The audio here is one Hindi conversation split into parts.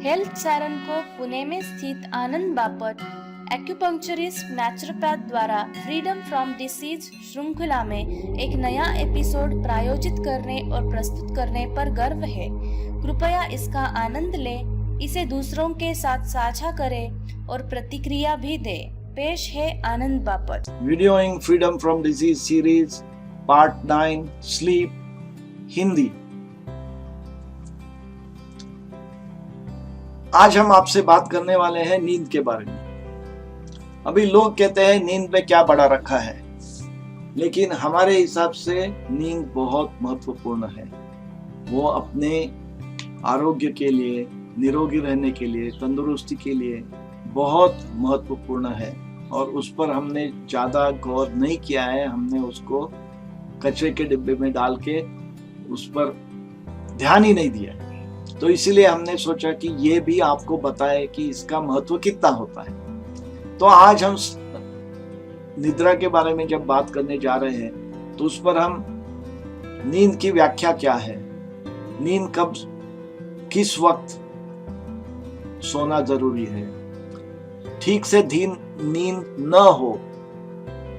हेल्थ सारन को पुणे में स्थित आनंद बापट एक्यूपंक्चरिस्ट नेचुरोपैथ द्वारा फ्रीडम फ्रॉम डिसीज श्रृंखला में एक नया एपिसोड प्रायोजित करने और प्रस्तुत करने पर गर्व है। कृपया इसका आनंद लें, इसे दूसरों के साथ साझा करें और प्रतिक्रिया भी दें। पेश है Anand Bapat. Videoing freedom from disease series part 9 sleep Hindi. आज हम आपसे बात करने वाले हैं नींद के बारे में। अभी लोग कहते हैं नींद पे क्या बड़ा रखा है, लेकिन हमारे हिसाब से नींद बहुत महत्वपूर्ण है। वो अपने आरोग्य के लिए, निरोगी रहने के लिए, तंदुरुस्ती के लिए बहुत महत्वपूर्ण है और उस पर हमने ज़्यादा गौर नहीं किया है। हमने उसको कचरे के डिब्बे में डाल के उस पर ध्यान ही नहीं दिया। तो इसीलिए हमने सोचा कि ये भी आपको बताए कि इसका महत्व कितना होता है। तो आज हम निद्रा के बारे में जब बात करने जा रहे हैं तो उस पर हम नींद की व्याख्या क्या है, नींद कब किस वक्त सोना जरूरी है, ठीक से नींद न हो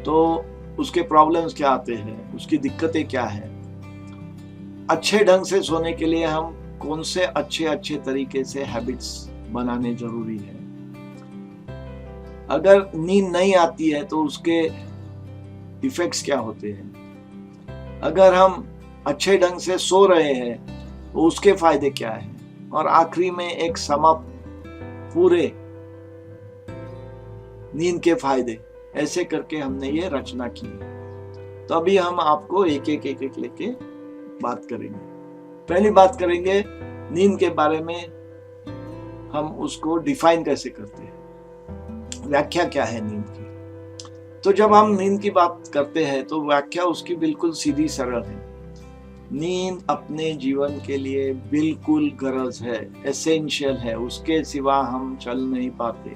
तो उसके प्रॉब्लम्स क्या आते हैं, उसकी दिक्कतें क्या है, अच्छे ढंग से सोने के लिए हम कौन से अच्छे तरीके से हैबिट्स बनाने जरूरी है। अगर नींद नहीं आती है तो उसके इफेक्ट्स क्या होते हैं। अगर हम अच्छे ढंग से सो रहे हैं तो उसके फायदे क्या हैं। और आखिरी में एक पूरे नींद के फायदे, ऐसे करके हमने ये रचना की। तो अभी हम आपको एक एक लेके बात करेंगे। पहली बात करेंगे नींद के बारे में, हम उसको डिफाइन कैसे करते हैं, व्याख्या क्या है नींद की। तो जब हम नींद की बात करते हैं तो व्याख्या उसकी बिल्कुल सीधी सरल है। नींद अपने जीवन के लिए बिल्कुल गरज है, एसेंशियल है, उसके सिवा हम चल नहीं पाते।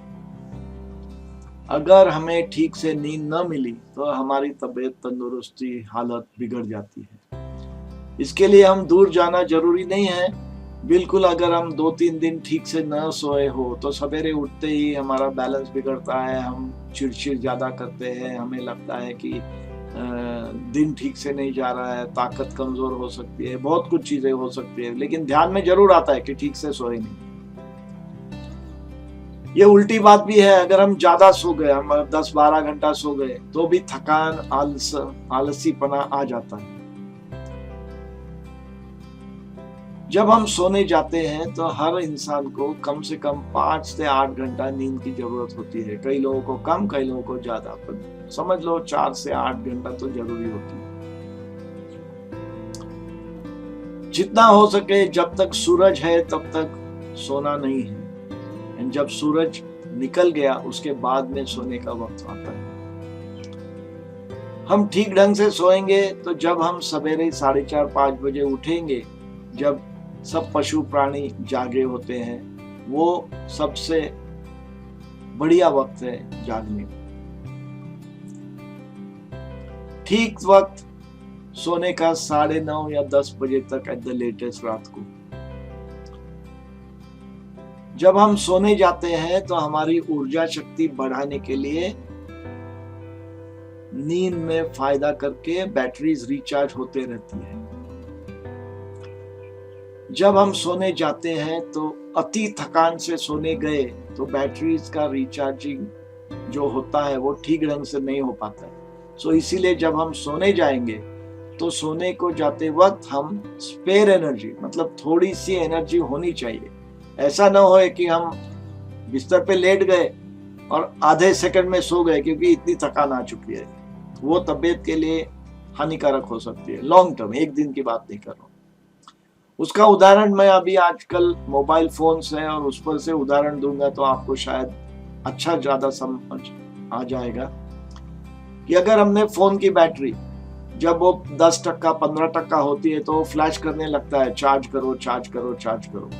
अगर हमें ठीक से नींद न मिली तो हमारी तबीयत, तंदुरुस्ती, हालत बिगड़ जाती है। इसके लिए हम दूर जाना जरूरी नहीं है। बिल्कुल अगर हम 2-3 दिन ठीक से न सोए हो तो सवेरे उठते ही हमारा बैलेंस बिगड़ता है, हम चिड़चिड़ ज़्यादा करते हैं, हमें लगता है कि दिन ठीक से नहीं जा रहा है, ताकत कमज़ोर हो सकती है, बहुत कुछ चीज़ें हो सकती है, लेकिन ध्यान में जरूर आता है कि ठीक से सोए नहीं। ये उल्टी बात भी है। अगर हम ज़्यादा सो गए, हम 10-12 घंटा सो गए तो भी थकान, आलसीपना आ जाता है। जब हम सोने जाते हैं तो हर इंसान को कम से कम 5 से 8 घंटा नींद की जरूरत होती है। कई लोगों को कम, कई लोगों को ज्यादा, पर समझ लो 4 से 8 घंटा तो जरूरी होती है। जितना हो सके जब तक सूरज है तब तक सोना नहीं है। जब सूरज निकल गया उसके बाद में सोने का वक्त आता है। हम ठीक ढंग से सोएंगे तो जब हम सवेरे 4:30-5 बजे उठेंगे, जब सब पशु प्राणी जागे होते हैं, वो सबसे बढ़िया वक्त है जागने का। ठीक वक्त सोने का 9:30 या 10 बजे तक एट द लेटेस्ट रात को। जब हम सोने जाते हैं तो हमारी ऊर्जा शक्ति बढ़ाने के लिए नींद में फायदा करके बैटरीज रिचार्ज होते रहती है। जब हम सोने जाते हैं तो अति थकान से सोने गए तो बैटरीज का रिचार्जिंग जो होता है वो ठीक ढंग से नहीं हो पाता है। सो इसीलिए जब हम सोने जाएंगे तो सोने को जाते वक्त हम स्पेयर एनर्जी, मतलब थोड़ी सी एनर्जी होनी चाहिए। ऐसा ना हो कि हम बिस्तर पे लेट गए और आधे सेकंड में सो गए, क्योंकि इतनी थकान आ चुकी है। वो तबीयत के लिए हानिकारक हो सकती है लॉन्ग टर्म। एक दिन की बात नहीं कर रहा हूँ। उसका उदाहरण मैं अभी आजकल मोबाइल फोन्स है और उस पर से उदाहरण दूंगा तो आपको शायद अच्छा ज्यादा समझ आ जाएगा कि अगर हमने फोन की बैटरी जब वो 10%, 15% होती है तो वो फ्लैश करने लगता है, चार्ज करो, चार्ज करो, चार्ज करो।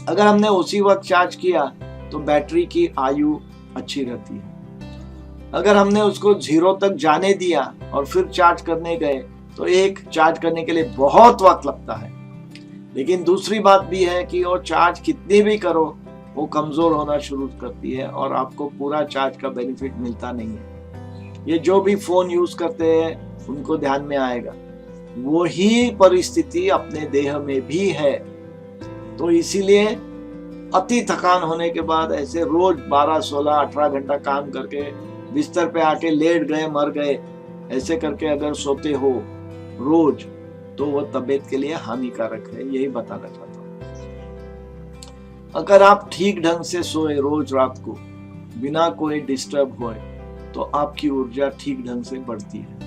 अगर हमने उसी वक्त चार्ज किया तो बैटरी की आयु अच्छी रहती है। अगर हमने उसको 0 तक जाने दिया और फिर चार्ज करने गए तो एक चार्ज करने के लिए बहुत वक्त लगता है। लेकिन दूसरी बात भी है कि वो चार्ज कितनी भी करो वो कमजोर होना शुरू करती है और आपको पूरा चार्ज का बेनिफिट मिलता नहीं है। ये जो भी फोन यूज करते हैं उनको ध्यान में आएगा, वही परिस्थिति अपने देह में भी है। तो इसीलिए अति थकान होने के बाद ऐसे रोज 12, 16, 18 घंटा काम करके बिस्तर पे आके लेट गए, मर गए, ऐसे करके अगर सोते हो रोज तो वो तबीयत के लिए हानिकारक है। यही बताना चाहता हूँ। अगर आप ठीक ढंग से सोए रोज रात को बिना कोई डिस्टर्ब होए तो आपकी ऊर्जा ठीक ढंग से बढ़ती है।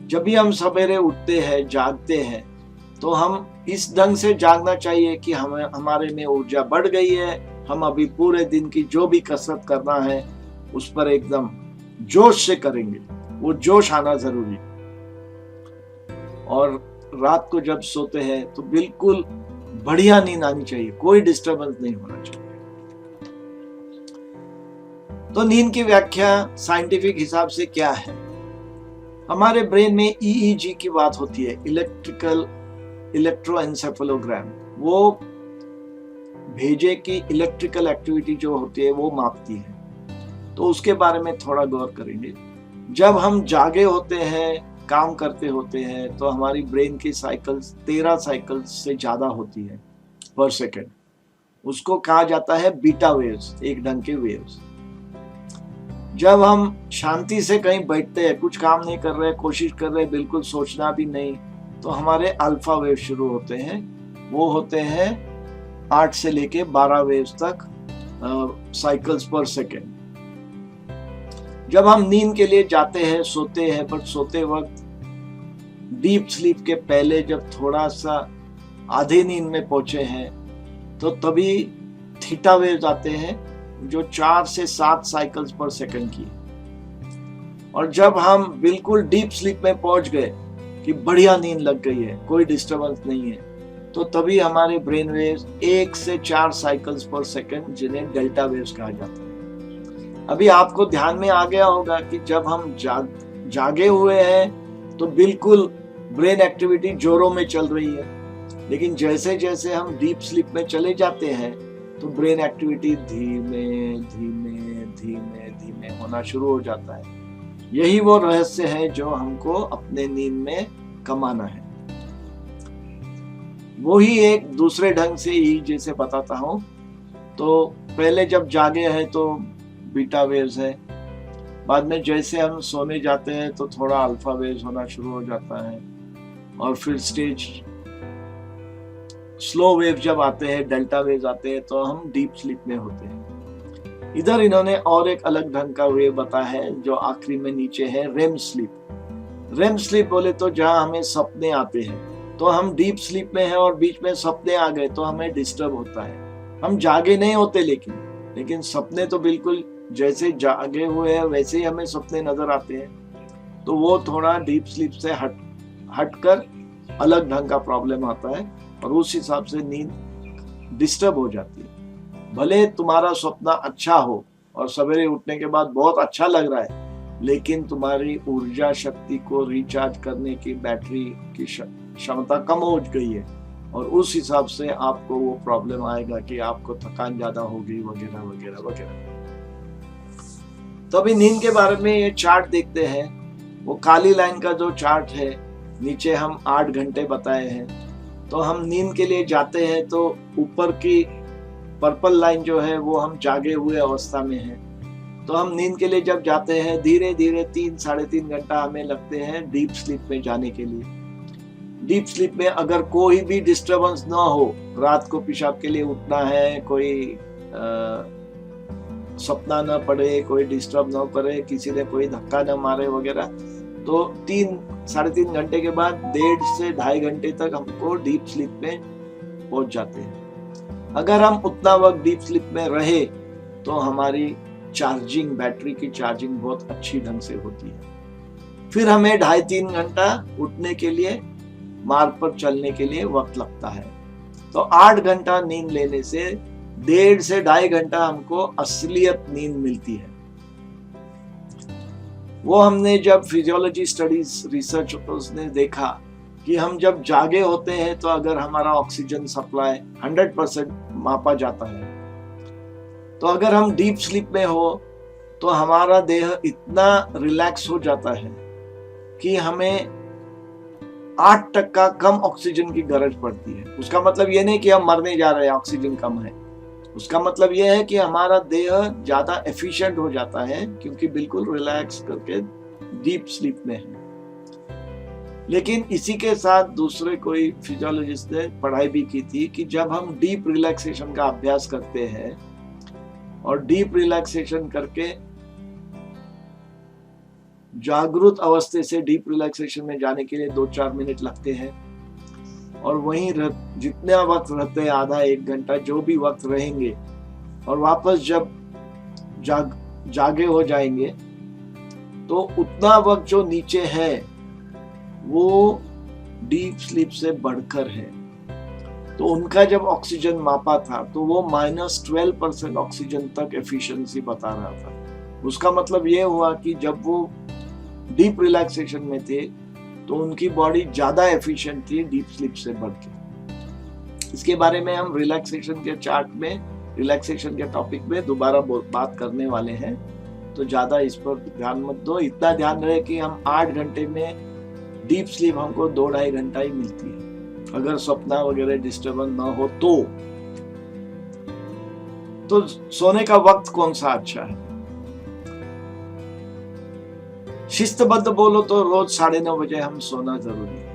जब भी हम सवेरे उठते हैं, जागते हैं, तो हम इस ढंग से जागना चाहिए कि हमारे में ऊर्जा बढ़ गई है, हम अभी पूरे दिन की जो भी कसरत करना है उस पर एकदम जोश से करेंगे। वो जोश आना जरूरी है। और रात को जब सोते हैं तो बिल्कुल बढ़िया नींद आनी चाहिए, कोई डिस्टरबेंस नहीं होना चाहिए। तो नींद की व्याख्या साइंटिफिक हिसाब से क्या है? हमारे ब्रेन में ईईजी की बात होती है, इलेक्ट्रोएन्सेफेलोग्राम। वो भेजे की इलेक्ट्रिकल एक्टिविटी जो होती है वो मापती है। तो उसके बारे में थोड़ा गौर करेंगे। जब हम जागे होते हैं, काम करते होते हैं, तो हमारी ब्रेन की साइकिल्स 13 साइकिल्स से ज्यादा होती है पर सेकेंड। उसको कहा जाता है बीटा वेव्स, एक ढंग के वेव्स। जब हम शांति से कहीं बैठते हैं, कुछ काम नहीं कर रहे, कोशिश कर रहे, बिल्कुल सोचना भी नहीं, तो हमारे अल्फा वेव शुरू होते हैं। वो होते हैं 8 से लेके 12 वेव्स तक साइकिल्स पर सेकेंड। जब हम नींद के लिए जाते हैं, सोते हैं, पर सोते वक्त डीप स्लीप के पहले जब थोड़ा सा आधे नींद में पहुंचे हैं तो तभी थीटा वेव्स आते हैं जो 4 से 7 साइकिल्स पर सेकंड की। और जब हम बिल्कुल डीप स्लीप में पहुंच गए कि बढ़िया नींद लग गई है, कोई डिस्टरबेंस नहीं है, तो तभी हमारे ब्रेन वेव्स 1 से 4 साइकिल्स पर सेकंड, जिन्हें डेल्टा वेव्स कहा जाता है। अभी आपको ध्यान में आ गया होगा कि जब हम जागे हुए हैं तो बिल्कुल ब्रेन एक्टिविटी जोरों में चल रही है, लेकिन जैसे जैसे हम डीप स्लीप में चले जाते हैं तो ब्रेन एक्टिविटी धीमे धीमे धीमे धीमे होना शुरू हो जाता है। यही वो रहस्य है जो हमको अपने नींद में कमाना है। वही एक दूसरे ढंग से ही जैसे बताता हूँ। तो पहले जब जागे हैं तो बीटा वेव्स है, बाद में जैसे हम सोने जाते हैं तो थोड़ा अल्फा वेव्स होना शुरू हो जाता है, और फिर स्टेज स्लो वेव जब आते हैं, डेल्टा वेव्स आते हैं, तो हम डीप स्लीप में होते हैं। इधर इन्होंने और एक अलग ढंग का वेव बताया है जो आखिरी में नीचे है, रेम स्लीप। रेम स्लीप बोले तो जहां हमें सपने आते हैं, तो हम डीप स्लीप में हैं और बीच में सपने आ गए तो हमें डिस्टर्ब होता है। हम जागे नहीं होते, लेकिन सपने तो बिल्कुल जैसे जागे हुए हैं वैसे ही हमें सपने नजर आते हैं। तो वो थोड़ा डीप स्लीप से हटकर अलग ढंग का प्रॉब्लम आता है और उस हिसाब से नींद डिस्टर्ब हो जाती है। भले तुम्हारा सपना अच्छा हो और सवेरे उठने के बाद बहुत अच्छा लग रहा है, लेकिन तुम्हारी ऊर्जा शक्ति को रिचार्ज करने की बैटरी की क्षमता कम हो गई है और उस हिसाब से आपको वो प्रॉब्लम आएगा कि आपको थकान ज्यादा हो गई वगैरह वगैरह वगैरह। तो अभी नींद के बारे में ये चार्ट देखते हैं। वो काली लाइन का जो चार्ट है, नीचे हम 8 घंटे बताए हैं। तो हम नींद के लिए जाते हैं तो ऊपर की पर्पल लाइन जो है वो हम जागे हुए अवस्था में है। तो हम नींद के लिए जब जाते हैं धीरे धीरे 3-3.5 घंटा हमें लगते हैं डीप स्लीप में जाने के लिए। डीप स्लीप में अगर कोई भी डिस्टरबेंस ना हो, रात को पेशाब के लिए उठना है, कोई सपना न पड़े, कोई डिस्टर्ब न करे, किसी ने कोई धक्का न मारे वगैरह, तो 3-3.5 घंटे के बाद 1.5 से 2.5 घंटे तक हमको डीप स्लीप में पहुंच जाते हैं। अगर हम उतना वक्त डीप स्लीप में रहे तो हमारी चार्जिंग, बैटरी की चार्जिंग बहुत अच्छी ढंग से होती है। फिर हमें 2.5-3 घंटा उठने के लिए, मार्ग पर चलने के लिए वक्त लगता है। तो 8 घंटा नींद लेने से 1.5 से 2.5 घंटा हमको असलियत नींद मिलती है। वो हमने जब फिजियोलॉजी स्टडीज रिसर्च उसने देखा कि हम जब जागे होते हैं तो अगर हमारा ऑक्सीजन सप्लाई 100% मापा जाता है, तो अगर हम डीप स्लीप में हो तो हमारा देह इतना रिलैक्स हो जाता है कि हमें 8% कम ऑक्सीजन की गरज पड़ती है। उसका मतलब ये नहीं कि हम मरने जा रहे हैं, ऑक्सीजन कम है। उसका मतलब यह है कि हमारा देह ज्यादा एफिशिएंट हो जाता है क्योंकि बिल्कुल रिलैक्स करके डीप स्लीप में है। लेकिन इसी के साथ दूसरे कोई फिजियोलॉजिस्ट ने पढ़ाई भी की थी कि जब हम डीप रिलैक्सेशन का अभ्यास करते हैं और डीप रिलैक्सेशन करके जागृत अवस्था से डीप रिलैक्सेशन में जाने के लिए 2-4 मिनट लगते हैं, और वहीं जितना वक्त रहते हैं, आधा 1 घंटा जो भी वक्त रहेंगे, और वापस जब जागे हो जाएंगे तो उतना वक्त जो नीचे है वो डीप स्लीप से बढ़कर है। तो उनका जब ऑक्सीजन मापा था तो वो -12% ऑक्सीजन तक एफिशिएंसी बता रहा था। उसका मतलब ये हुआ कि जब वो डीप रिलैक्सेशन में थे तो उनकी बॉडी ज्यादा एफिशिएंट थी डीप स्लीप से बढ़ के। इसके बारे में हम रिलैक्सेशन के चार्ट में, रिलैक्सेशन के टॉपिक में दोबारा बात करने वाले हैं, तो ज्यादा इस पर ध्यान मत दो। इतना ध्यान रहे कि हम 8 घंटे में डीप स्लीप हमको 2-2.5 घंटा ही मिलती है, अगर सपना वगैरह डिस्टर्बेंस ना हो तो सोने का वक्त कौन सा अच्छा है? शिस्तबद्ध बोलो तो रोज 9:30 बजे हम सोना जरूरी है।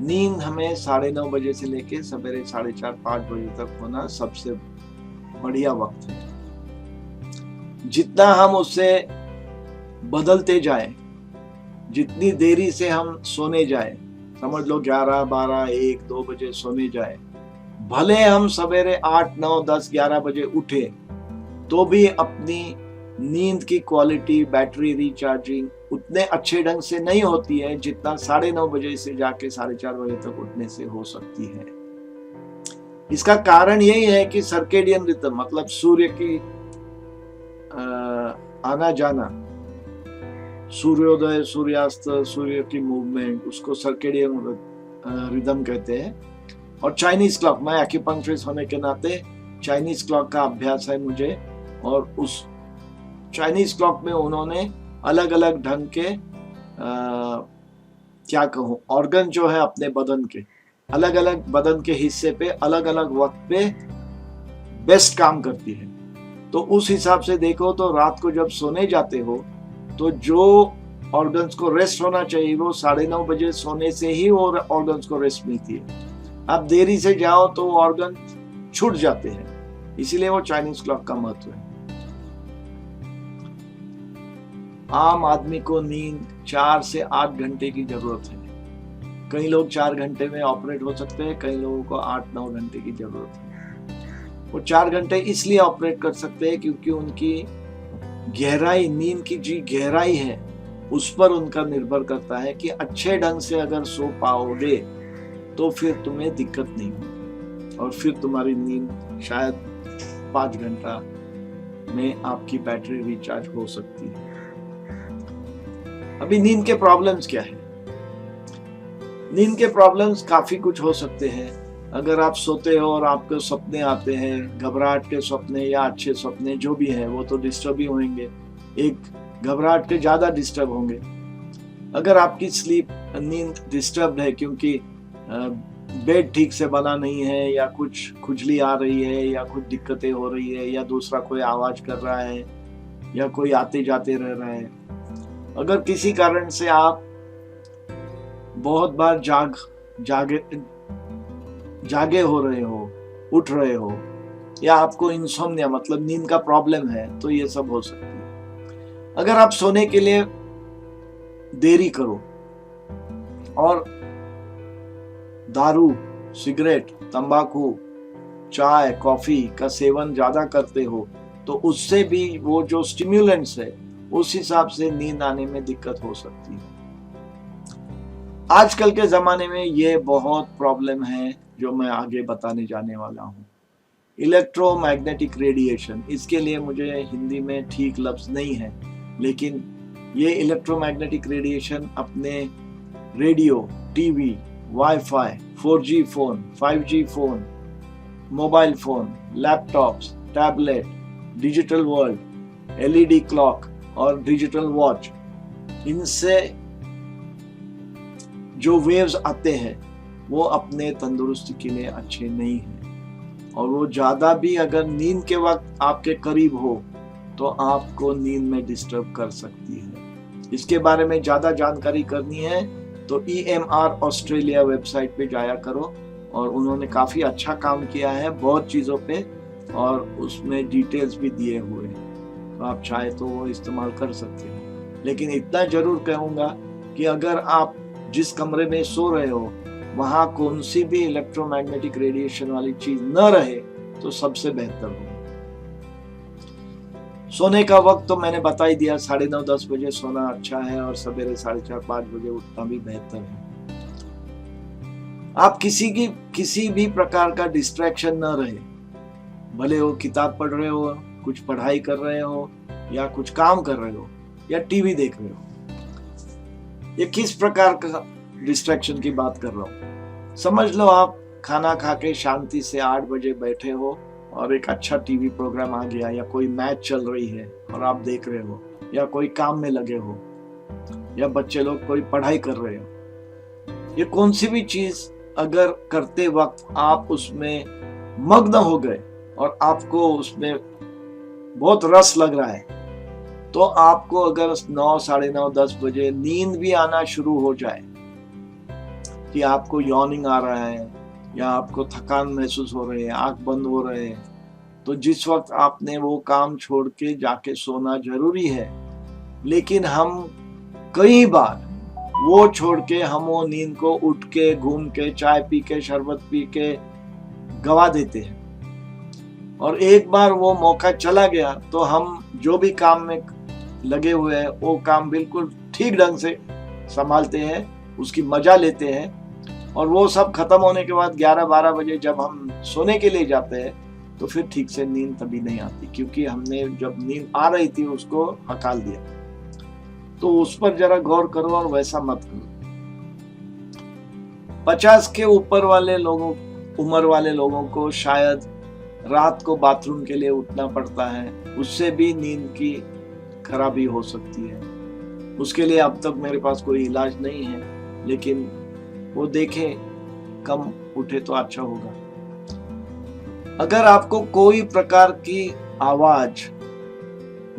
नींद हमें 9:30 बजे से लेके सवेरे 4:30-5 बजे तक होना सबसे बढ़िया वक्त है। जितना हम उससे बदलते जाएं, जितनी देरी से हम सोने जाए, समझ लो 11, 12, 1, 2 बजे सोने जाए, भले हम सवेरे 8, 9, 10, 11 बजे उठे तो भी अपनी नींद की क्वालिटी, बैटरी रिचार्जिंग उतने अच्छे ढंग से नहीं होती है जितना 9:30 बजे से जाके 4:30 बजे तक उठने से हो सकती है। इसका कारण यही है कि सर्केडियन रिदम, मतलब सूर्य की आना जाना, सूर्योदय, सूर्यास्त, सूर्य की मूवमेंट, उसको सर्केडियन रिदम कहते हैं। और चाइनीज क्लॉक, मैं एक्यूपंक्चरिस्ट होने के नाते चाइनीज क्लॉक का अभ्यास है मुझे, और उस चाइनीज क्लॉक में उन्होंने अलग अलग ढंग के क्या कहूँ, ऑर्गन जो है अपने बदन के, अलग अलग बदन के हिस्से पे अलग अलग वक्त पे बेस्ट काम करती है। तो उस हिसाब से देखो तो रात को जब सोने जाते हो तो जो ऑर्गन्स को रेस्ट होना चाहिए वो 9:30 बजे सोने से ही वो ऑर्गन्स को रेस्ट मिलती है। अब देरी से जाओ तो ऑर्गन छूट जाते हैं, इसीलिए वो चाइनीज क्लॉक का महत्व है। आम आदमी को नींद 4 से 8 घंटे की जरूरत है। कई लोग 4 घंटे में ऑपरेट हो सकते हैं, कई लोगों को 8-9 घंटे की जरूरत है। वो 4 घंटे इसलिए ऑपरेट कर सकते हैं क्योंकि उनकी गहराई, नींद की जी गहराई है, उस पर उनका निर्भर करता है कि अच्छे ढंग से अगर सो पाओगे तो फिर तुम्हें दिक्कत नहीं होगी, और फिर तुम्हारी नींद शायद 5 घंटा में आपकी बैटरी रिचार्ज हो सकती है। अभी नींद के प्रॉब्लम्स क्या है? नींद के प्रॉब्लम्स काफी कुछ हो सकते हैं। अगर आप सोते हो और आपको सपने आते हैं, घबराहट के सपने या अच्छे सपने जो भी हैं, वो तो डिस्टर्ब ही होंगे, एक घबराहट के ज्यादा डिस्टर्ब होंगे। अगर आपकी नींद डिस्टर्ब है क्योंकि बेड ठीक से बना नहीं है, या कुछ खुजली आ रही है, या कुछ दिक्कतें हो रही है, या दूसरा कोई आवाज कर रहा है, या कोई आते जाते रह रहा है, अगर किसी कारण से आप बहुत बार जागे हो रहे हो, उठ रहे हो, या आपको इंसोम्निया मतलब नींद का प्रॉब्लम है, तो ये सब हो सकती है। अगर आप सोने के लिए देरी करो और दारू, सिगरेट, तंबाकू, चाय, कॉफी का सेवन ज्यादा करते हो तो उससे भी वो जो स्टिम्युलेंट्स है उस हिसाब से नींद आने में दिक्कत हो सकती है। आजकल के जमाने में ये बहुत प्रॉब्लम है जो मैं आगे बताने जाने वाला हूँ। इलेक्ट्रोमैग्नेटिक रेडिएशन, इसके लिए मुझे हिंदी में ठीक लफ्ज नहीं है, लेकिन ये इलेक्ट्रोमैग्नेटिक रेडिएशन अपने radio, TV, wifi, 4G phone, 5G phone, mobile phone, laptops, tablet, digital world, LED clock और डिजिटल वॉच, इनसे जो वेव्स आते हैं वो अपने तंदुरुस्ती के लिए अच्छे नहीं हैं, और वो ज्यादा भी अगर नींद के वक्त आपके करीब हो तो आपको नींद में डिस्टर्ब कर सकती है। इसके बारे में ज्यादा जानकारी करनी है तो EMR ऑस्ट्रेलिया वेबसाइट पे जाया करो, और उन्होंने काफी अच्छा काम किया है बहुत चीजों पे, और उसमें डिटेल्स भी दिए हुए हैं, तो आप चाहे तो वो इस्तेमाल कर सकते हो। लेकिन इतना जरूर कहूंगा कि अगर आप जिस कमरे में सो रहे हो वहां कौन सी भी इलेक्ट्रोमैग्नेटिक रेडिएशन वाली चीज न रहे तो सबसे बेहतर हो। सोने का वक्त तो मैंने बता ही दिया, 9:30-10 बजे सोना अच्छा है, और सवेरे 4:30-5 बजे उठना भी बेहतर है। आप किसी भी प्रकार का डिस्ट्रैक्शन न रहे, भले वो किताब पढ़ रहे हो, कुछ पढ़ाई कर रहे हो, या कुछ काम कर रहे हो, या टीवी देख रहे हो। ये किस प्रकार का डिस्ट्रैक्शन की बात कर रहा हूं? समझ लो आप खाना खा के शांति से 8 बजे बैठे हो और एक अच्छा टीवी प्रोग्राम आ गया, या कोई मैच चल रही है और आप देख रहे हो, या कोई काम में लगे हो, या बच्चे लोग कोई पढ़ाई कर रहे हो। ये कौन सी भी चीज अगर करते वक्त आप उसमें मग्न हो गए और आपको उसमें बहुत रस लग रहा है, तो आपको अगर 9, 9:30, 10 बजे नींद भी आना शुरू हो जाए, कि आपको यॉर्निंग आ रहा है या आपको थकान महसूस हो रही है, आंख बंद हो रहे हैं, तो जिस वक्त आपने वो काम छोड़ के जाके सोना जरूरी है, लेकिन हम कई बार वो छोड़ के हम वो नींद को उठ के, घूम के, चाय पी के, शरबत पी के गवा देते हैं। और एक बार वो मौका चला गया तो हम जो भी काम में लगे हुए हैं वो काम बिल्कुल ठीक ढंग से संभालते हैं, उसकी मजा लेते हैं, और वो सब खत्म होने के बाद 11-12 बजे जब हम सोने के लिए जाते हैं तो फिर ठीक से नींद तभी नहीं आती, क्योंकि हमने जब नींद आ रही थी उसको हकाल दिया। तो उस पर जरा गौर करो और वैसा मत करो। 50 के ऊपर वाले लोगों, उम्र वाले लोगों को शायद रात को बाथरूम के लिए उठना पड़ता है, उससे भी नींद की खराबी हो सकती है। उसके लिए अब तक मेरे पास कोई इलाज नहीं है, लेकिन वो देखें, कम उठे तो अच्छा होगा। अगर आपको कोई प्रकार की आवाज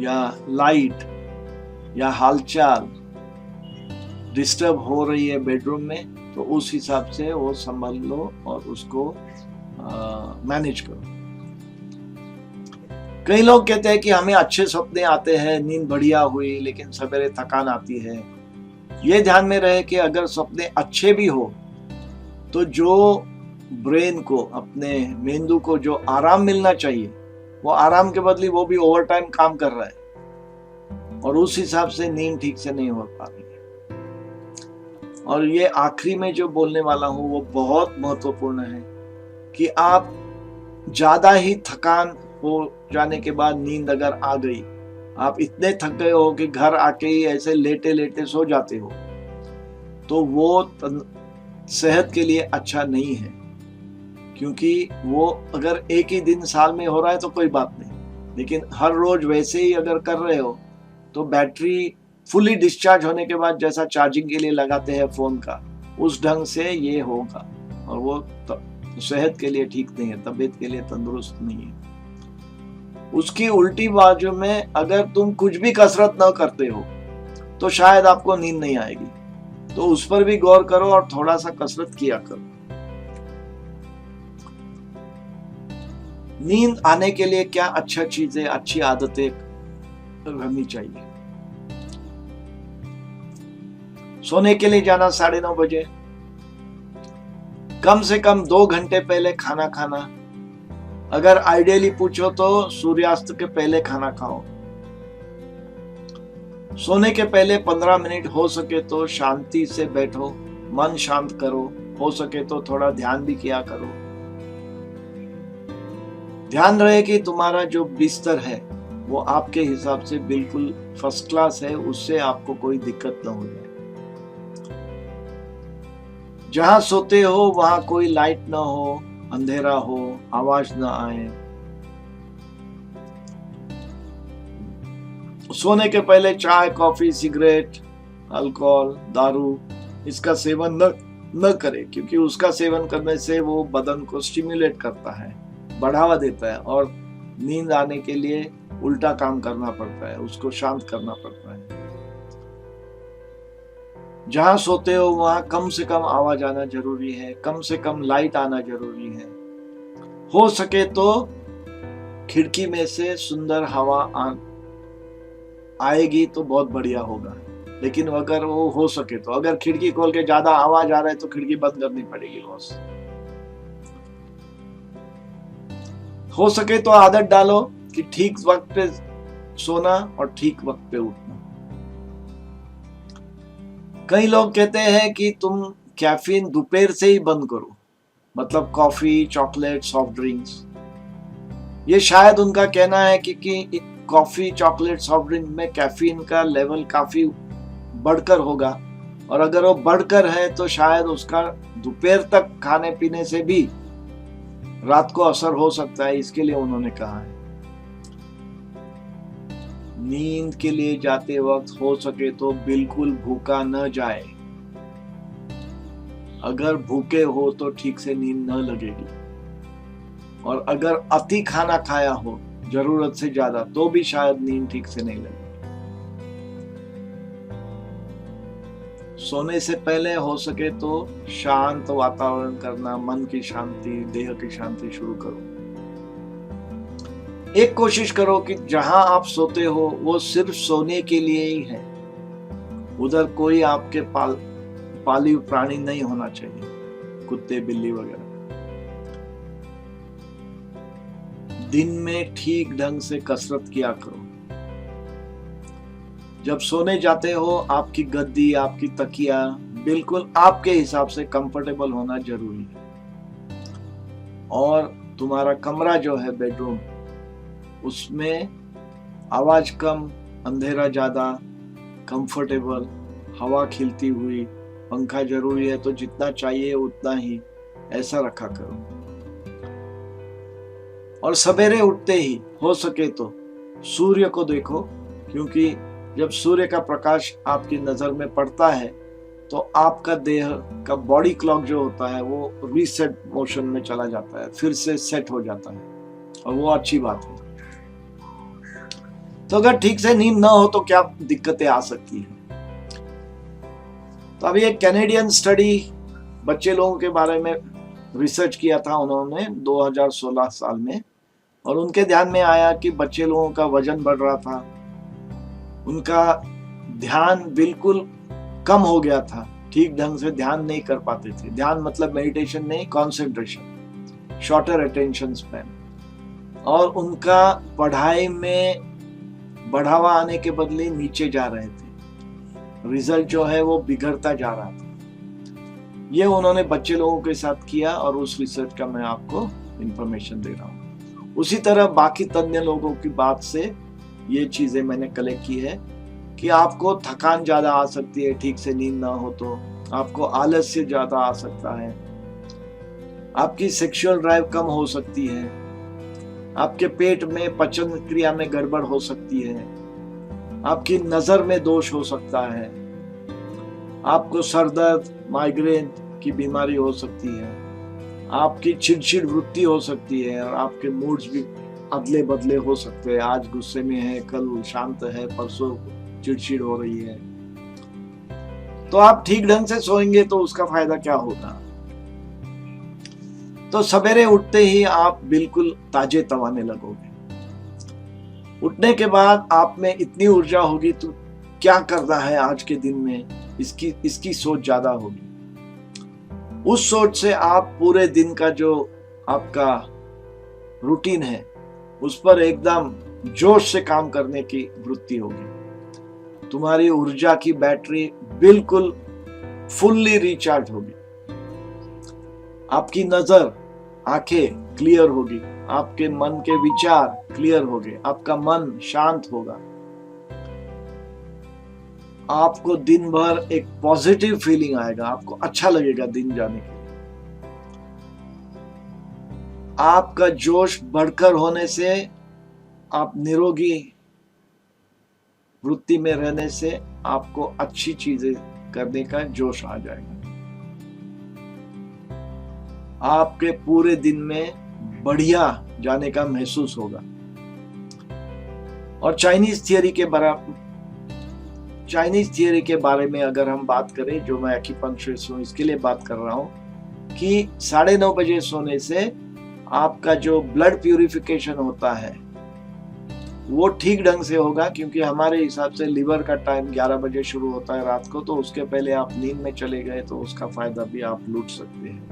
या लाइट या हालचाल डिस्टर्ब हो रही है बेडरूम में, तो उस हिसाब से वो संभाल लो और उसको मैनेज करो। कई लोग कहते हैं कि हमें अच्छे सपने आते हैं, नींद बढ़िया हुई, लेकिन सवेरे थकान आती है। ये ध्यान में रहे कि अगर सपने अच्छे भी हो तो जो ब्रेन को, अपने मेंदू को जो आराम मिलना चाहिए, वो आराम के बदले वो भी ओवर टाइम काम कर रहा है, और उस हिसाब से नींद ठीक से नहीं हो पा रही है। और ये आखिरी में जो बोलने वाला हूं वो बहुत महत्वपूर्ण है, कि आप ज्यादा ही थकान हो जाने के बाद नींद अगर आ गई, आप इतने थक गए हो कि घर आके ही ऐसे लेटे लेटे सो जाते हो, तो वो सेहत के लिए अच्छा नहीं है। क्योंकि वो अगर एक ही दिन साल में हो रहा है तो कोई बात नहीं, लेकिन हर रोज वैसे ही अगर कर रहे हो तो बैटरी फुली डिस्चार्ज होने के बाद जैसा चार्जिंग के लिए लगाते हैं फोन का, उस ढंग से ये होगा, और वो सेहत के लिए ठीक नहीं है, तबीयत के लिए तंदुरुस्त नहीं है। उसकी उल्टी बाजू में अगर तुम कुछ भी कसरत न करते हो तो शायद आपको नींद नहीं आएगी, तो उस पर भी गौर करो और थोड़ा सा कसरत किया करो। नींद आने के लिए क्या अच्छा चीजें, अच्छी आदतें करनी चाहिए। सोने के लिए जाना 9:30 बजे, कम से कम 2 घंटे पहले खाना खाना, अगर आइडियली पूछो तो सूर्यास्त के पहले खाना खाओ। सोने के पहले 15 मिनट हो सके तो शांति से बैठो, मन शांत करो, हो सके तो थोड़ा ध्यान भी किया करो। ध्यान रहे कि तुम्हारा जो बिस्तर है वो आपके हिसाब से बिल्कुल फर्स्ट क्लास है, उससे आपको कोई दिक्कत न हो जाए। जहां सोते हो वहां कोई लाइट ना हो, अंधेरा हो, आवाज ना आए। सोने के पहले चाय, कॉफी, सिगरेट, अल्कोहल, दारू इसका सेवन न करे, क्योंकि उसका सेवन करने से वो बदन को स्टिमुलेट करता है, बढ़ावा देता है और नींद आने के लिए उल्टा काम करना पड़ता है, उसको शांत करना पड़ता है। जहां सोते हो वहां कम से कम आवाज आना जरूरी है, कम से कम लाइट आना जरूरी है। हो सके तो खिड़की में से सुंदर हवा आएगी तो बहुत बढ़िया होगा, लेकिन अगर वो हो सके तो, अगर खिड़की खोल के ज्यादा आवाज आ रहा है तो खिड़की बंद करनी पड़ेगी बॉस। हो सके तो आदत डालो कि ठीक वक्त पे सोना और ठीक वक्त पे उठना। कई लोग कहते हैं कि तुम कैफीन दोपहर से ही बंद करो, मतलब कॉफी, चॉकलेट, सॉफ्ट ड्रिंक्स। ये शायद उनका कहना है कि कॉफी, चॉकलेट, सॉफ्ट ड्रिंक में कैफीन का लेवल काफी बढ़कर होगा, और अगर वो बढ़कर है तो शायद उसका दोपहर तक खाने पीने से भी रात को असर हो सकता है, इसके लिए उन्होंने कहा है। नींद के लिए जाते वक्त हो सके तो बिल्कुल भूखा न जाए। अगर भूखे हो तो ठीक से नींद न लगेगी, और अगर अति खाना खाया हो जरूरत से ज्यादा तो भी शायद नींद ठीक से नहीं लगेगी। सोने से पहले हो सके तो शांत वातावरण करना, मन की शांति, देह की शांति शुरू करो। एक कोशिश करो कि जहां आप सोते हो वो सिर्फ सोने के लिए ही है, उधर कोई आपके पालिव प्राणी नहीं होना चाहिए, कुत्ते, बिल्ली वगैरह। दिन में ठीक ढंग से कसरत किया करो। जब सोने जाते हो आपकी गद्दी, आपकी तकिया बिल्कुल आपके हिसाब से कंफर्टेबल होना जरूरी है, और तुम्हारा कमरा जो है बेडरूम, उसमें आवाज कम, अंधेरा ज्यादा, कंफर्टेबल, हवा खिलती हुई, पंखा जरूरी है तो जितना चाहिए उतना ही, ऐसा रखा करो। और सवेरे उठते ही हो सके तो सूर्य को देखो, क्योंकि जब सूर्य का प्रकाश आपकी नजर में पड़ता है तो आपका देह का बॉडी क्लॉक जो होता है वो रीसेट मोशन में चला जाता है, फिर से सेट हो जाता है, और वो अच्छी बात है। तो अगर ठीक से नींद ना हो तो क्या दिक्कतें आ सकती हैं। तो अभी एक कैनेडियन स्टडी बच्चे लोगों के बारे में रिसर्च किया था उन्होंने 2016 साल में, और उनके ध्यान में आया कि बच्चे लोगों का वजन बढ़ रहा था, उनका ध्यान बिल्कुल कम हो गया था, ठीक ढंग से ध्यान नहीं कर पाते थे। ध्यान मतलब मेडिटेशन नहीं, कंसंट्रेशन, शॉर्टर अटेंशन स्पैन, और उनका पढ़ाई में बढ़ावा आने के बदले नीचे जा रहे थे, रिजल्ट जो है वो बिगड़ता जा रहा था। ये उन्होंने बच्चे लोगों के साथ किया, और उस रिसर्च का मैं आपको इंफॉर्मेशन दे रहा हूँ। उसी तरह बाकी तज्ञ लोगों की बात से ये चीजें मैंने कलेक्ट की है कि आपको थकान ज्यादा आ सकती है, ठीक से नींद ना हो तो आपको आलस्य ज्यादा आ सकता है, आपकी सेक्सुअल ड्राइव कम हो सकती है, आपके पेट में पचन क्रिया में गड़बड़ हो सकती है, आपकी नजर में दोष हो सकता है, आपको सर दर्द, माइग्रेन की बीमारी हो सकती है, आपकी चिड़चिड़ वृत्ति हो सकती है, और आपके मूड्स भी अदले बदले हो सकते हैं। आज गुस्से में है, कल शांत है, परसों चिड़चिड़ हो रही है। तो आप ठीक ढंग से सोएंगे तो उसका फायदा क्या होगा। तो सवेरे उठते ही आप बिल्कुल ताजे तवाने लगोगे। उठने के बाद आप में इतनी ऊर्जा होगी तो क्या करना है आज के दिन में, इसकी सोच ज्यादा होगी। उस सोच से आप पूरे दिन का जो आपका रूटीन है उस पर एकदम जोश से काम करने की वृत्ति होगी। तुम्हारी ऊर्जा की बैटरी बिल्कुल फुल्ली रिचार्ज होगी। आपकी नजर, आंखें क्लियर होगी, आपके मन के विचार क्लियर होंगे, आपका मन शांत होगा। आपको दिन भर एक पॉजिटिव फीलिंग आएगा, आपको अच्छा लगेगा दिन जाने के लिए। आपका जोश बढ़कर होने से, आप निरोगी वृत्ति में रहने से आपको अच्छी चीजें करने का जोश आ जाएगा। आपके पूरे दिन में बढ़िया जाने का महसूस होगा। और चाइनीज थियरी के बारे में अगर हम बात करें, जो मैं एक्यूपंक्चरिस्ट हूं इसके लिए बात कर रहा हूं, कि 9:30 बजे सोने से आपका जो ब्लड प्यूरिफिकेशन होता है वो ठीक ढंग से होगा, क्योंकि हमारे हिसाब से लिवर का टाइम 11 बजे शुरू होता है रात को, तो उसके पहले आप नींद में चले गए तो उसका फायदा भी आप लूट सकते हैं।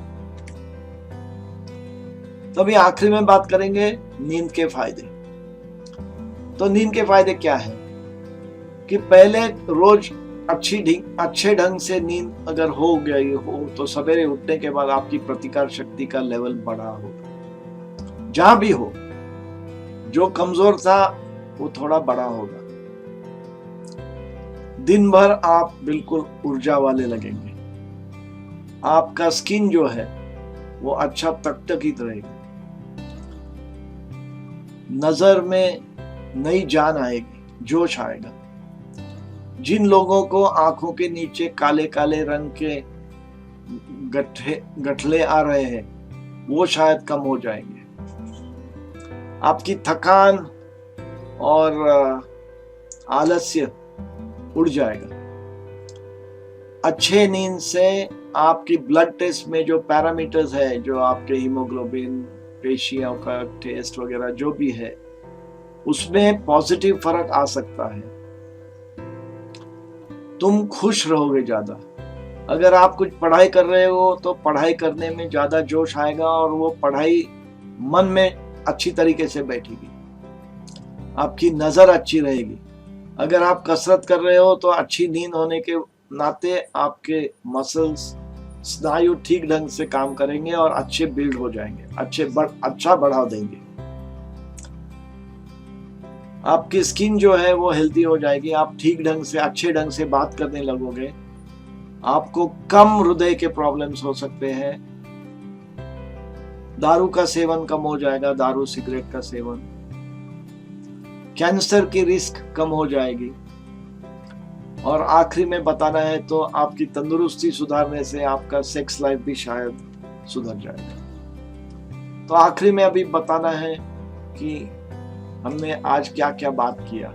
तो अभी आखिरी में बात करेंगे नींद के फायदे। तो नींद के फायदे क्या है कि पहले रोज अच्छे ढंग से नींद अगर हो गई हो तो सवेरे उठने के बाद आपकी प्रतिकार शक्ति का लेवल बढ़ा होगा। जहां भी हो, जो कमजोर था वो थोड़ा बड़ा होगा। दिन भर आप बिल्कुल ऊर्जा वाले लगेंगे। आपका स्किन जो है वो अच्छा तकतकीत रहेगा। नजर में नई जान आएगी, जोश आएगा। जिन लोगों को आंखों के नीचे काले काले रंग के गठले आ रहे हैं वो शायद कम हो जाएंगे। आपकी थकान और आलस्य उड़ जाएगा। अच्छे नींद से आपकी ब्लड टेस्ट में जो पैरामीटर्स है, जो आपके हीमोग्लोबिन, पेशियों का टेस्ट वगैरह जो भी है, उसमें पॉजिटिव फर्क आ सकता है। तुम खुश रहोगे ज्यादा। अगर आप कुछ पढ़ाई कर रहे हो तो पढ़ाई करने में ज्यादा जोश आएगा और वो पढ़ाई मन में अच्छी तरीके से बैठेगी। आपकी नजर अच्छी रहेगी। अगर आप कसरत कर रहे हो तो अच्छी नींद होने के नाते आपके मसल्स, स्नायु ठीक ढंग से काम करेंगे और अच्छे बिल्ड हो जाएंगे, अच्छा बढ़ाव देंगे। आपकी स्किन जो है वो हेल्दी हो जाएगी। आप ठीक ढंग से, अच्छे ढंग से बात करने लगोगे। आपको कम हृदय के प्रॉब्लम्स हो सकते हैं। दारू का सेवन कम हो जाएगा, दारू सिगरेट का सेवन। कैंसर की रिस्क कम हो जाएगी। और आखिरी में बताना है तो आपकी तंदुरुस्ती सुधारने से आपका सेक्स लाइफ भी शायद सुधर जाएगा। तो आखिरी में अभी बताना है कि हमने आज क्या क्या बात किया।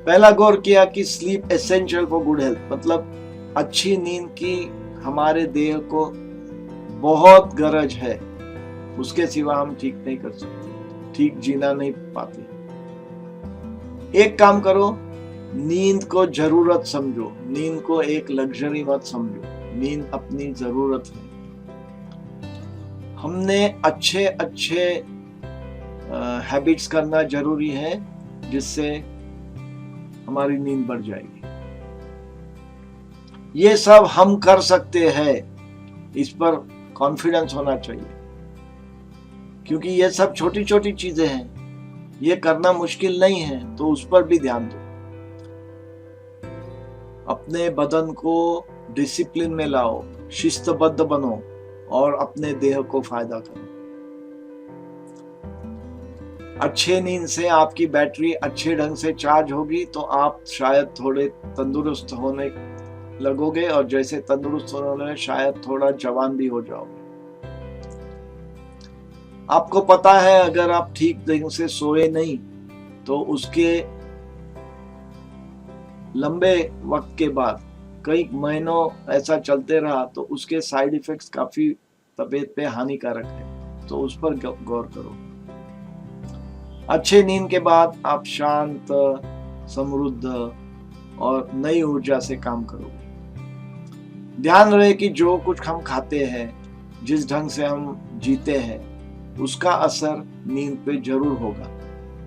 पहला गौर किया कि sleep essential for good health, मतलब अच्छी नींद की हमारे देह को बहुत गरज है। उसके सिवा हम ठीक नहीं कर सकते, ठीक जीना नहीं पाते। एक काम करो, नींद को जरूरत समझो, नींद को एक लग्जरी मत समझो। नींद अपनी जरूरत है। हमने अच्छे हैबिट्स करना जरूरी है, जिससे हमारी नींद बढ़ जाएगी। ये सब हम कर सकते हैं, इस पर कॉन्फिडेंस होना चाहिए, क्योंकि ये सब छोटी छोटी चीजें हैं, ये करना मुश्किल नहीं है। तो उस पर भी ध्यान दो। अपने बदन को डिसिप्लिन में लाओ, शिस्तबद्ध बनो और अपने देह को फायदा करो। अच्छे नींद से आपकी बैटरी अच्छे ढंग से चार्ज होगी तो आप शायद थोड़े तंदुरुस्त होने लगोगे, और जैसे तंदुरुस्त होने लगे शायद थोड़ा जवान भी हो जाओगे। आपको पता है अगर आप ठीक ढंग से सोए नहीं तो उसके लंबे वक्त के बाद, कई महीनों ऐसा चलते रहा तो उसके साइड इफेक्ट्स काफी तबीयत पे हानिकारक है। तो उस पर गौर करो। अच्छे नींद के बाद आप शांत, समृद्ध और नई ऊर्जा से काम करोगे। ध्यान रहे कि जो कुछ हम खाते हैं, जिस ढंग से हम जीते हैं, उसका असर नींद पे जरूर होगा।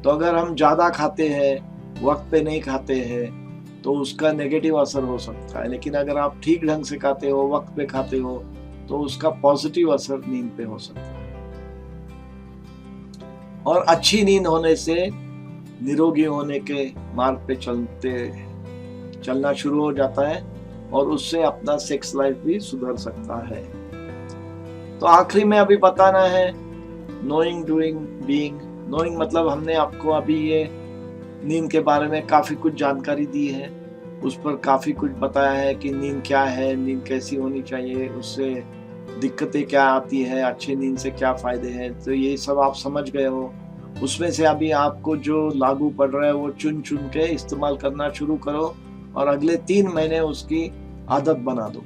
तो अगर हम ज्यादा खाते हैं, वक्त पे नहीं खाते हैं, तो उसका नेगेटिव असर हो सकता है। लेकिन अगर आप ठीक ढंग से खाते हो, वक्त पे खाते हो, तो उसका पॉजिटिव असर नींद पे हो सकता है। और अच्छी नींद होने से निरोगी होने के मार्ग पे चलना शुरू हो जाता है और उससे अपना सेक्स लाइफ भी सुधर सकता है। तो आखिरी में अभी बताना है नोइंग, डूइंग, बीइंग। नोइंग मतलब हमने आपको अभी ये नींद के बारे में काफी कुछ जानकारी दी है, उस पर काफी कुछ बताया है कि नींद क्या है, नींद कैसी होनी चाहिए, उससे दिक्कतें क्या आती है, अच्छी नींद से क्या फायदे हैं। तो ये सब आप समझ गए हो। उसमें से अभी आपको जो लागू पड़ रहा है वो चुन चुन के इस्तेमाल करना शुरू करो और अगले 3 महीने उसकी आदत बना दो।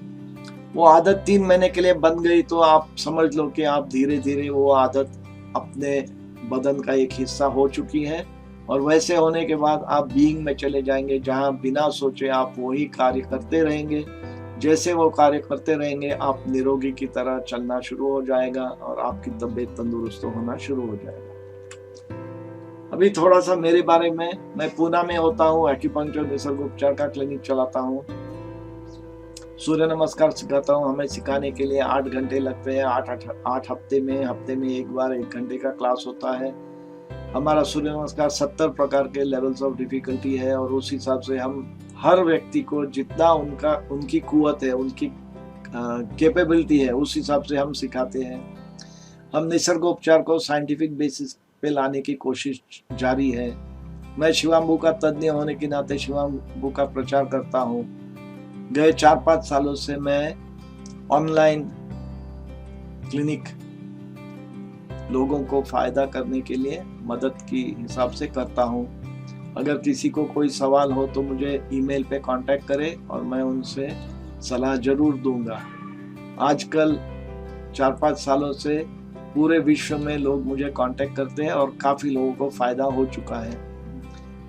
वो आदत 3 महीने के लिए बन गई तो आप समझ लो कि आप धीरे धीरे वो आदत अपने बदन का एक हिस्सा हो चुकी है। और वैसे होने के बाद आप बीइंग में चले जाएंगे, जहां बिना सोचे आप वही कार्य करते रहेंगे। जैसे वो कार्य करते रहेंगे आप निरोगी की तरह चलना शुरू हो जाएगा और आपकी तबीयत तंदुरुस्त होना शुरू हो जाएगा। अभी थोड़ा सा मेरे बारे में, मैं पूना में होता हूँ, एक्यूपंक्चर निसर्ग उपचार का क्लिनिक चलाता हूँ, सूर्य नमस्कार सिखाता हूँ। हमें सिखाने के लिए 8 घंटे लगते हैं। 8 हफ्ते में एक बार 1 घंटे का क्लास होता है। हमारा सूर्य नमस्कार 70 प्रकार के लेवल्स ऑफ डिफिकल्टी है और उस हिसाब से हम हर व्यक्ति को जितना उनकी कुवत है, उनकी कैपेबिलिटी है, उस हिसाब से हम सिखाते हैं। हम निसर्गोपचार को साइंटिफिक बेसिस पे लाने की कोशिश जारी है। मैं शिवाम्बू का तज्ञ होने के नाते शिवाम्बू का प्रचार करता हूँ। गए 4-5 सालों से मैं ऑनलाइन क्लिनिक लोगों को फायदा करने के लिए मदद की हिसाब से करता हूँ। अगर किसी को कोई सवाल हो तो मुझे ईमेल पे कांटेक्ट करें और मैं उनसे सलाह जरूर दूंगा। आजकल 4-5 सालों से पूरे विश्व में लोग मुझे कांटेक्ट करते हैं और काफ़ी लोगों को फ़ायदा हो चुका है।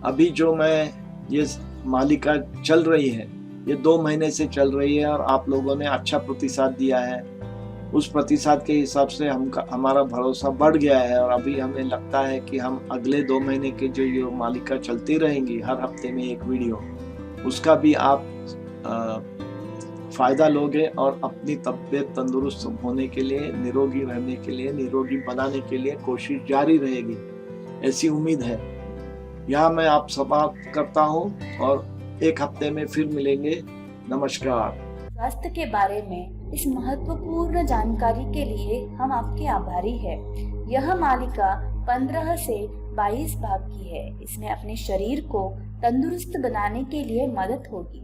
अभी जो मैं ये मालिका चल रही है, ये 2 महीने से चल रही है और आप लोगों ने अच्छा प्रतिसाद दिया है। उस प्रतिसाद के हिसाब से हमारा भरोसा बढ़ गया है और अभी हमें लगता है कि हम अगले 2 महीने के जो ये मालिका चलती रहेंगी, हर हफ्ते में एक वीडियो, उसका भी आप फायदा लोगे और अपनी तबीयत तंदुरुस्त होने के लिए, निरोगी रहने के लिए, निरोगी बनाने के लिए कोशिश जारी रहेगी, ऐसी उम्मीद है। यहाँ मैं आप समाप्त करता हूँ और 1 हफ्ते में फिर मिलेंगे। नमस्कार। स्वास्थ्य के बारे में इस महत्वपूर्ण जानकारी के लिए हम आपके आभारी हैं। यह मालिका 15 से 22 भाग की है। इसमें अपने शरीर को तंदुरुस्त बनाने के लिए मदद होगी।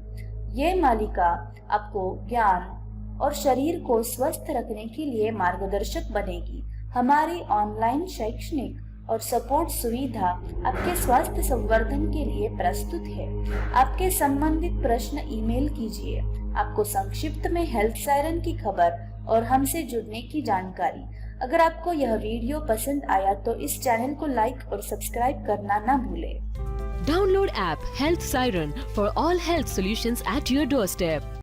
ये मालिका आपको ज्ञान और शरीर को स्वस्थ रखने के लिए मार्गदर्शक बनेगी। हमारी ऑनलाइन शैक्षणिक और सपोर्ट सुविधा आपके स्वास्थ्य संवर्धन के लिए प्रस्तुत है। आपके संबंधित प्रश्न ईमेल कीजिए। आपको संक्षिप्त में हेल्थ सायरन की खबर और हमसे जुड़ने की जानकारी। अगर आपको यह वीडियो पसंद आया तो इस चैनल को लाइक और सब्सक्राइब करना ना भूलें। Download app Health Siren for all health solutions at your doorstep.